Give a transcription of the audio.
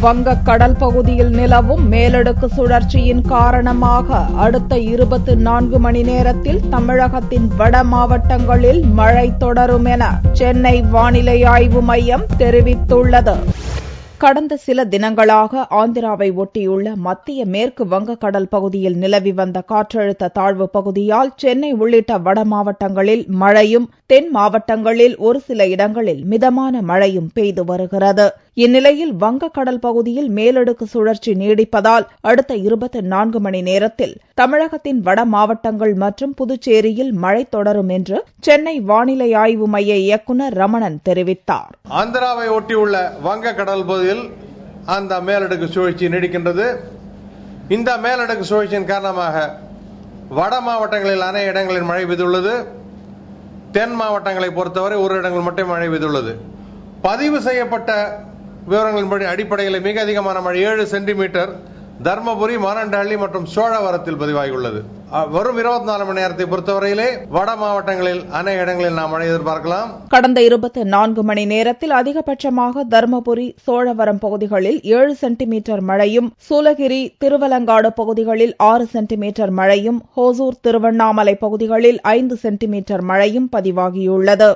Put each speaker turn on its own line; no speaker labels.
வங்கக் கடல் பகுதியில் நிலவும் மேலடுக்கு சுழற்சியின் காரணமாக அடுத்த 24 மணி நேரத்தில் தமிழகத்தின் வட மாவட்டங்களில் மழை தொடரும் என சென்னை வானிலை ஆய்வு மையம் தெரிவித்துள்ளது. கடந்த சில தினங்களாக ஆந்திராவை ஒட்டியுள்ள மத்திய மேற்கு வங்கக்கடல் பகுதியில் நிலவி வந்த காற்றழுத்த தாழ்வு பகுதியால் சென்னை உள்ளிட்ட வட மாவட்டங்களில் மழையும், தென் மாவட்டங்களில் ஒரு சில இடங்களில் மிதமான மழையும் பெய்து வருகிறது. இந்நிலையில் வங்கக்கடல் பகுதியில் மேலடுக்கு சுழற்சி நீடிப்பதால் அடுத்த 24 மணி நேரத்தில் தமிழகத்தின் வட மாவட்டங்கள் மற்றும் புதுச்சேரியில் மழை தொடரும் என்று சென்னை வானிலை ஆய்வு மைய இயக்குநர் ரமணன் தெரிவித்தார்.
ஆந்திராவை ஒட்டியுள்ள வங்கக்கடல் பகுதியில் அந்த மேலடுக்கு சுழற்சி நீடிக்கின்றது. இந்த மேலடுக்கு சுழற்சியின் காரணமாக வட மாவட்டங்களில் அநேக இடங்களில் மழை பெய்துள்ளது. தென் மாவட்டங்களை பொறுத்தவரை ஒரு இடங்கள் மட்டும் மழை பெய்துள்ளது. பதிவு செய்யப்பட்ட விவரங்களின்படி அடிப்படையில் மிக அதிகமான மழை 7 சென்டிமீட்டர் தர்மபுரி, மானண்டஹள்ளி மற்றும் சோழவரத்தில் பதிவாகியுள்ளது. வரும் 24 மணி நேரத்தை பொறுத்தவரையிலே வட மாவட்டங்களில் அநேக இடங்களில் நாம் மழை எதிர்பார்க்கலாம்.
கடந்த 24 மணி நேரத்தில் அதிகபட்சமாக தர்மபுரி, சோழவரம் பகுதிகளில் 7 சென்டிமீட்டர் மழையும், சூலகிரி, திருவலங்காடு பகுதிகளில் 6 சென்டிமீட்டர் மழையும், ஹோசூர், திருவண்ணாமலை பகுதிகளில் 5 சென்டிமீட்டர் மழையும் பதிவாகியுள்ளது.